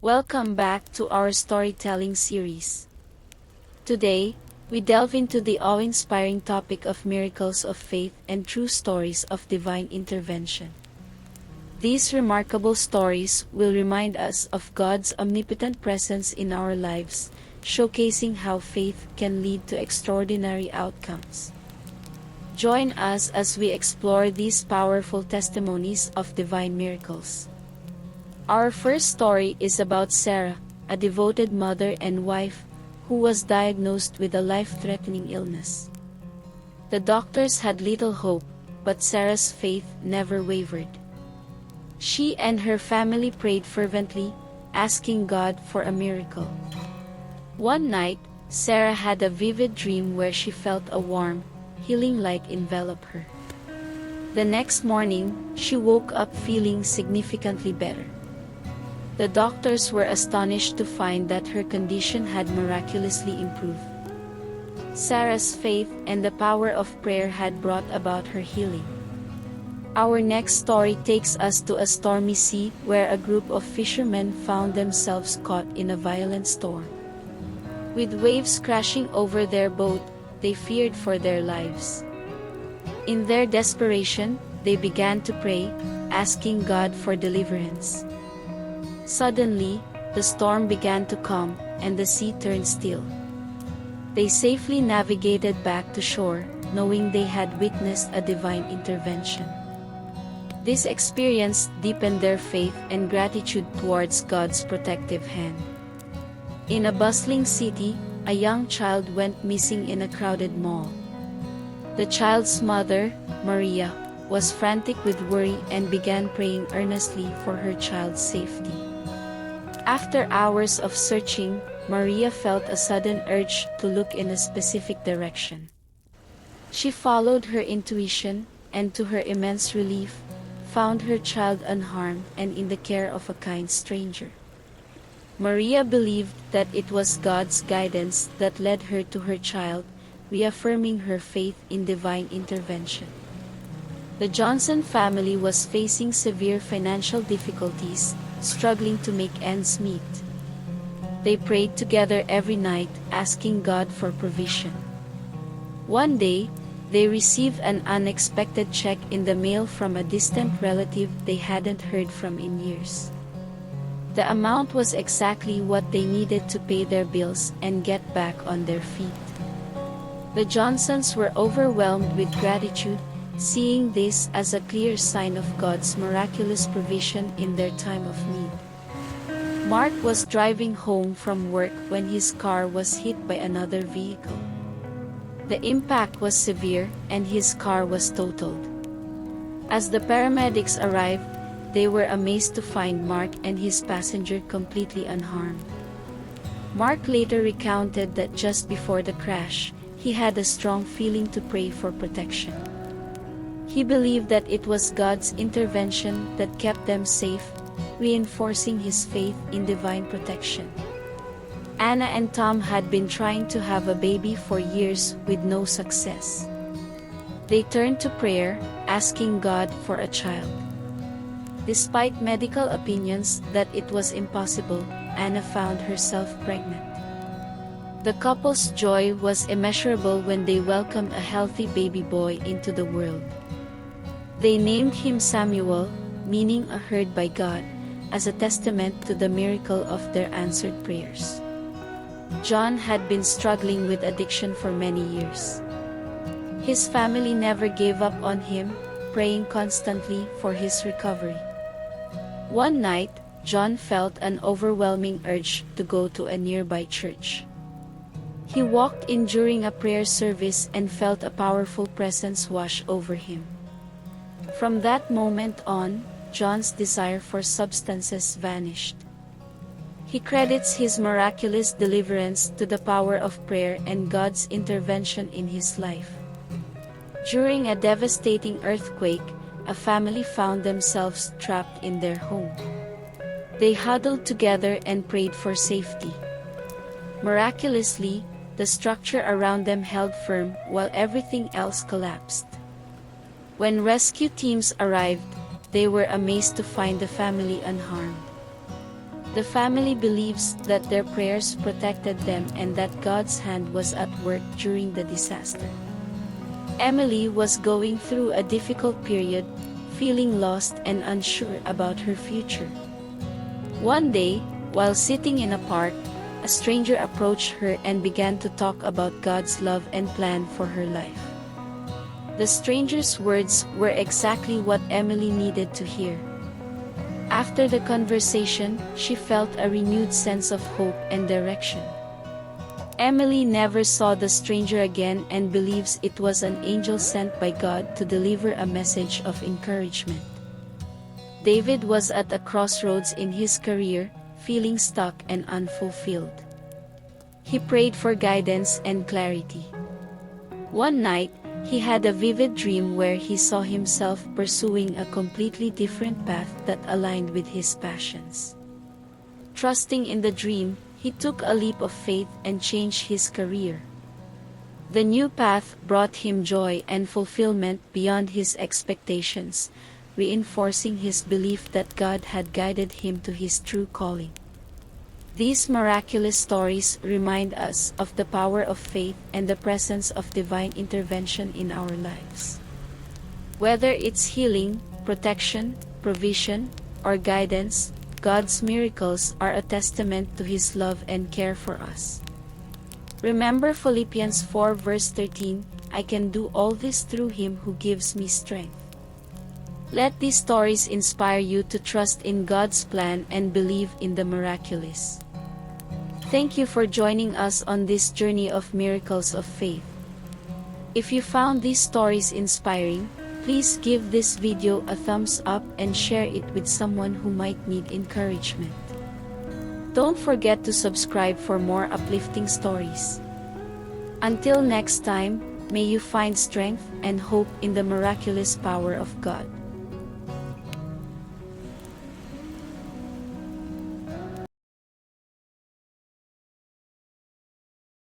Welcome back to our storytelling series. Today, we delve into the awe-inspiring topic of miracles of faith and true stories of divine intervention. These remarkable stories will remind us of God's omnipotent presence in our lives, showcasing how faith can lead to extraordinary outcomes. Join us as we explore these powerful testimonies of divine miracles. Our first story is about Sarah, a devoted mother and wife, who was diagnosed with a life-threatening illness. The doctors had little hope, but Sarah's faith never wavered. She and her family prayed fervently, asking God for a miracle. One night, Sarah had a vivid dream where she felt a warm, healing light envelop her. The next morning, she woke up feeling significantly better. The doctors were astonished to find that her condition had miraculously improved. Sarah's faith and the power of prayer had brought about her healing. Our next story takes us to a stormy sea where a group of fishermen found themselves caught in a violent storm. With waves crashing over their boat, they feared for their lives. In their desperation, they began to pray, asking God for deliverance. Suddenly, the storm began to calm, and the sea turned still. They safely navigated back to shore, knowing they had witnessed a divine intervention. This experience deepened their faith and gratitude towards God's protective hand. In a bustling city, a young child went missing in a crowded mall. The child's mother, Maria, was frantic with worry and began praying earnestly for her child's safety. After hours of searching, Maria felt a sudden urge to look in a specific direction. She followed her intuition, and to her immense relief, found her child unharmed and in the care of a kind stranger. Maria believed that it was God's guidance that led her to her child, reaffirming her faith in divine intervention. The Johnson family was facing severe financial difficulties, struggling to make ends meet. They prayed together every night, asking God for provision. One day, they received an unexpected check in the mail from a distant relative they hadn't heard from in years. The amount was exactly what they needed to pay their bills and get back on their feet. The Johnsons were overwhelmed with gratitude, seeing this as a clear sign of God's miraculous provision in their time of need. Mark was driving home from work when his car was hit by another vehicle. The impact was severe, and his car was totaled. As the paramedics arrived, they were amazed to find Mark and his passenger completely unharmed. Mark later recounted that just before the crash, he had a strong feeling to pray for protection. He believed that it was God's intervention that kept them safe, reinforcing his faith in divine protection. Anna and Tom had been trying to have a baby for years with no success. They turned to prayer, asking God for a child. Despite medical opinions that it was impossible, Anna found herself pregnant. The couple's joy was immeasurable when they welcomed a healthy baby boy into the world. They named him Samuel, meaning a heard by God, as a testament to the miracle of their answered prayers. John had been struggling with addiction for many years. His family never gave up on him, praying constantly for his recovery. One night, John felt an overwhelming urge to go to a nearby church. He walked in during a prayer service and felt a powerful presence wash over him. From that moment on, John's desire for substances vanished. He credits his miraculous deliverance to the power of prayer and God's intervention in his life. During a devastating earthquake, a family found themselves trapped in their home. They huddled together and prayed for safety. Miraculously, the structure around them held firm while everything else collapsed. When rescue teams arrived, they were amazed to find the family unharmed. The family believes that their prayers protected them and that God's hand was at work during the disaster. Emily was going through a difficult period, feeling lost and unsure about her future. One day, while sitting in a park, a stranger approached her and began to talk about God's love and plan for her life. The stranger's words were exactly what Emily needed to hear. After the conversation, she felt a renewed sense of hope and direction. Emily never saw the stranger again and believes it was an angel sent by God to deliver a message of encouragement. David was at a crossroads in his career, feeling stuck and unfulfilled. He prayed for guidance and clarity. One night, he had a vivid dream where he saw himself pursuing a completely different path that aligned with his passions. Trusting in the dream, he took a leap of faith and changed his career. The new path brought him joy and fulfillment beyond his expectations, reinforcing his belief that God had guided him to his true calling. These miraculous stories remind us of the power of faith and the presence of divine intervention in our lives. Whether it's healing, protection, provision, or guidance, God's miracles are a testament to His love and care for us. Remember Philippians 4 verse 13, "I can do all this through Him who gives me strength." Let these stories inspire you to trust in God's plan and believe in the miraculous. Thank you for joining us on this journey of miracles of faith. If you found these stories inspiring, please give this video a thumbs up and share it with someone who might need encouragement. Don't forget to subscribe for more uplifting stories. Until next time, may you find strength and hope in the miraculous power of God.